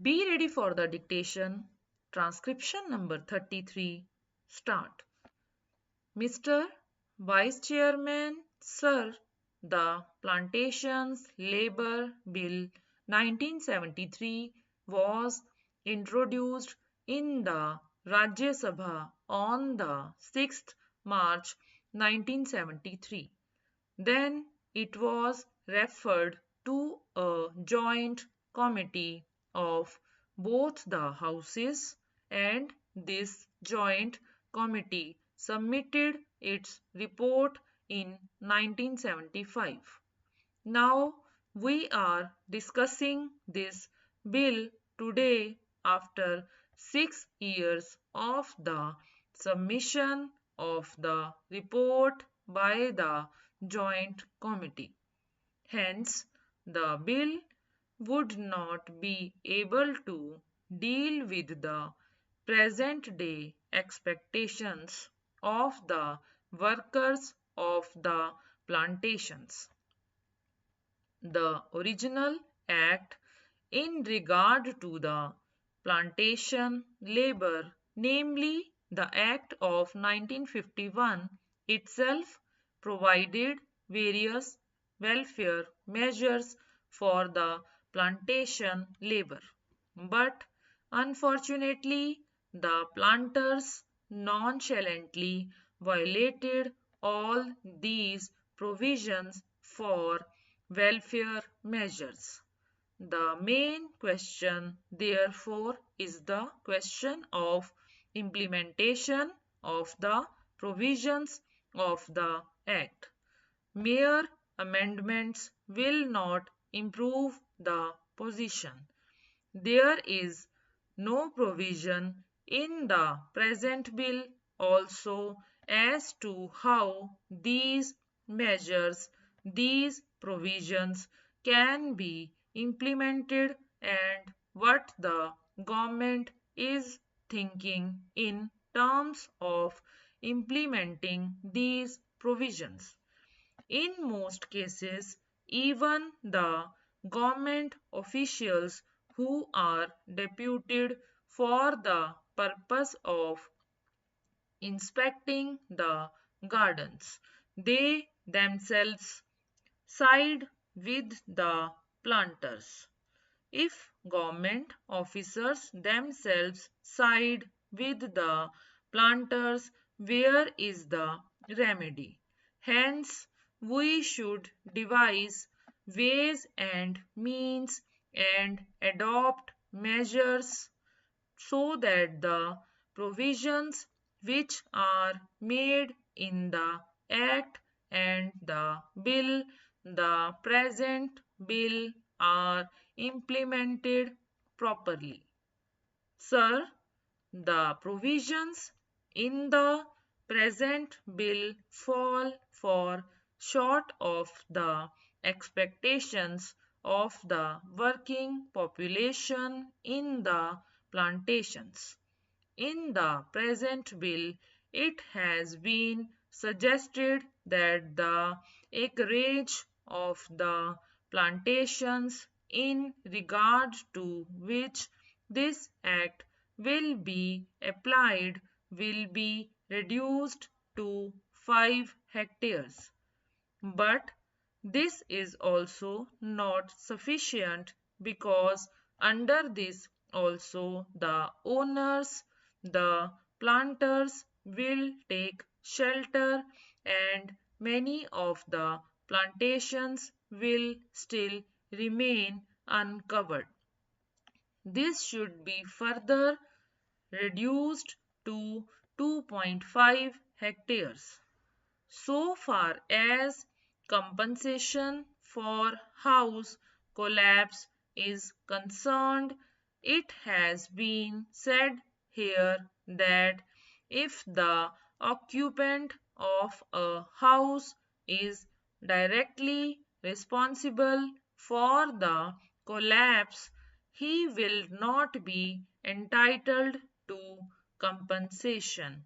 Be ready for the dictation. Transcription number 33. Start. Mr. Vice Chairman, Sir, the Plantations Labour Bill 1973 was introduced in the Rajya Sabha on the 6th March 1973. Then it was referred to a joint committee of both the houses, and this joint committee submitted its report in 1975. Now we are discussing this bill today after 6 years of the submission of the report by the Joint Committee. Hence, the bill would not be able to deal with the present day expectations of the workers of the plantations. The original act in regard to the plantation labor, namely the Act of 1951 itself, provided various welfare measures for the plantation labor. But unfortunately, the planters nonchalantly violated all these provisions for welfare measures. The main question, therefore, is the question of implementation of the provisions of the Act. Mere amendments will not improve the position. There is no provision in the present bill also as to how these measures, these provisions can be implemented and what the government is thinking in terms of implementing these provisions. In most cases, even the government officials who are deputed for the purpose of inspecting the gardens, they themselves side with the planters. If government officers themselves side with the planters, where is the remedy? Hence, we should devise ways and means and adopt measures so that the provisions which are made in the Act and the present bill are implemented properly. Sir, the provisions in the present bill fall for short of the expectations of the working population in the plantations. In the present bill, it has been suggested that the acreage of the plantations in regard to which this act will be applied will be reduced to 5 hectares. But this is also not sufficient because under this also the owners, the planters will take shelter and many of the plantations will still remain uncovered. This should be further reduced to 2.5 hectares. So far as compensation for house collapse is concerned, it has been said here that if the occupant of a house is directly responsible for the collapse, he will not be entitled to compensation.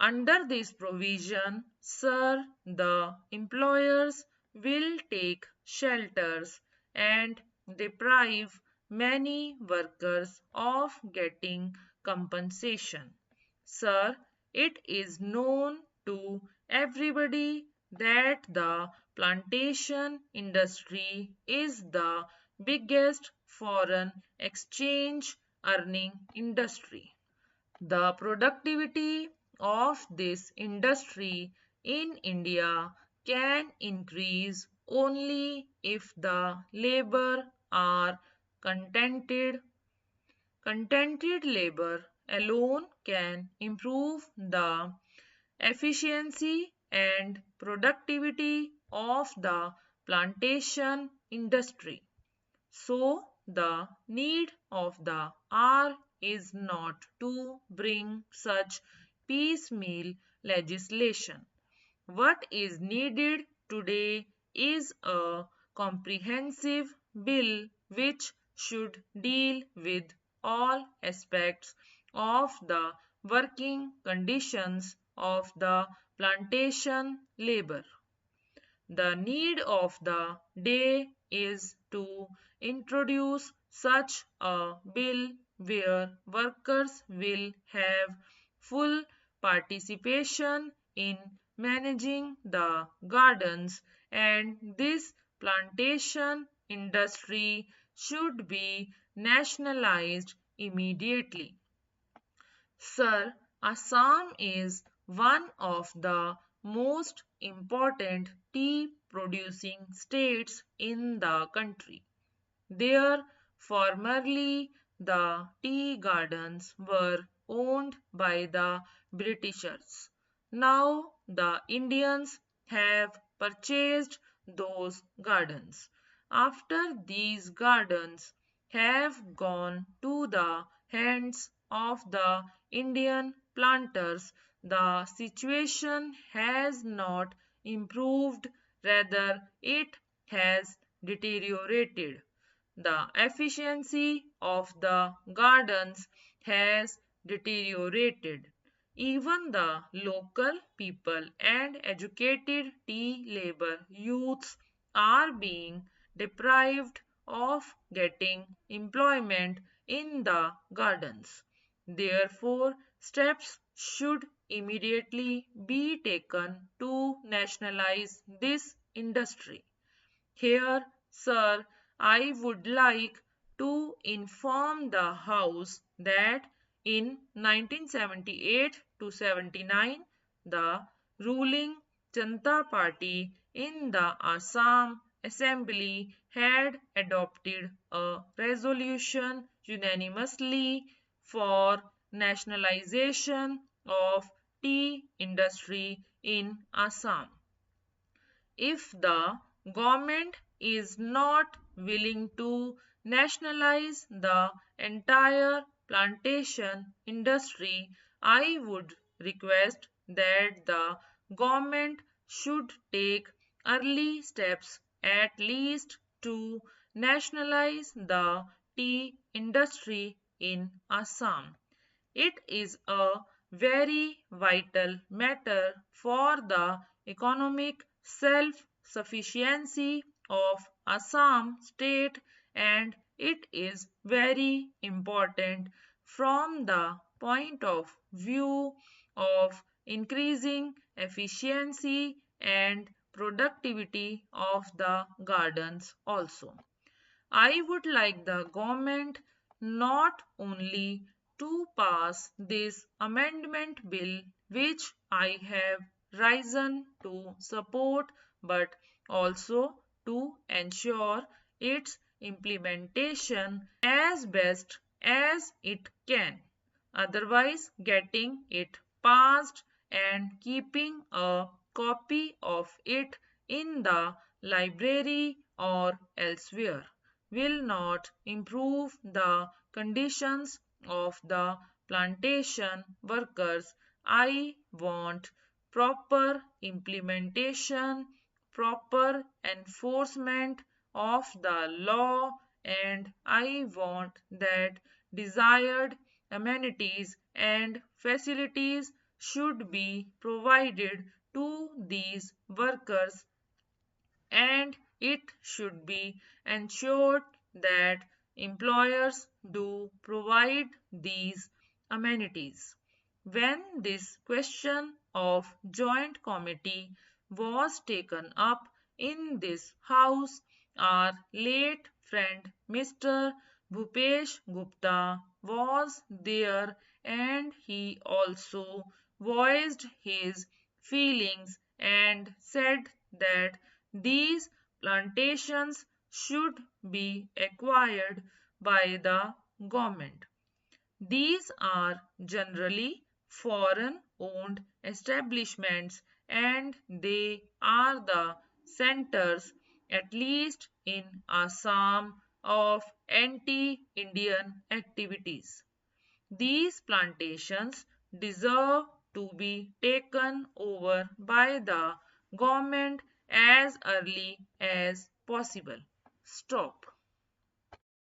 Under this provision, sir, the employers will take shelters and deprive many workers of getting compensation. Sir, it is known to everybody that the plantation industry is the biggest foreign exchange earning industry. The productivity of this industry in India can increase only if the labor are contented. Contented labor alone can improve the efficiency and productivity of the plantation industry. So, the need of the hour is not to bring such piecemeal legislation. What is needed today is a comprehensive bill which should deal with all aspects of the working conditions of the plantation labor. The need of the day is to introduce such a bill where workers will have full participation in managing the gardens, and this plantation industry should be nationalized immediately. Sir, Assam is one of the most important tea producing states in the country. There, formerly, the tea gardens were owned by the Britishers. Now, the Indians have purchased those gardens. After these gardens have gone to the hands of the Indian planters, the situation has not improved, rather, it has deteriorated. The efficiency of the gardens has deteriorated. Even the local people and educated tea labor youths are being deprived of getting employment in the gardens. Therefore, steps should immediately be taken to nationalize this industry. Here, sir, I would like to inform the House that in 1978 to 79, the ruling Janata Party in the Assam Assembly had adopted a resolution unanimously for nationalization of tea industry in Assam. If the government is not willing to nationalize the entire plantation industry, I would request that the government should take early steps at least to nationalize the tea industry in Assam. It is a very vital matter for the economic self-sufficiency of Assam state, and it is very important from the point of view of increasing efficiency and productivity of the gardens also. I would like the government not only to pass this amendment bill, which I have risen to support, but also to ensure its implementation as best as it can. Otherwise, getting it passed and keeping a copy of it in the library or elsewhere will not improve the conditions of the plantation workers. I want proper implementation, proper enforcement of the law, and I want that desired amenities and facilities should be provided to these workers, and it should be ensured that employers do provide these amenities. When this question of joint committee was taken up in this house, our late friend Mr. Bhupesh Gupta was there and he also voiced his feelings and said that these plantations should be acquired by the government. These are generally foreign owned establishments and they are the centers, at least in Assam, of anti Indian activities. These plantations deserve to be taken over by the government as early as possible. Stop.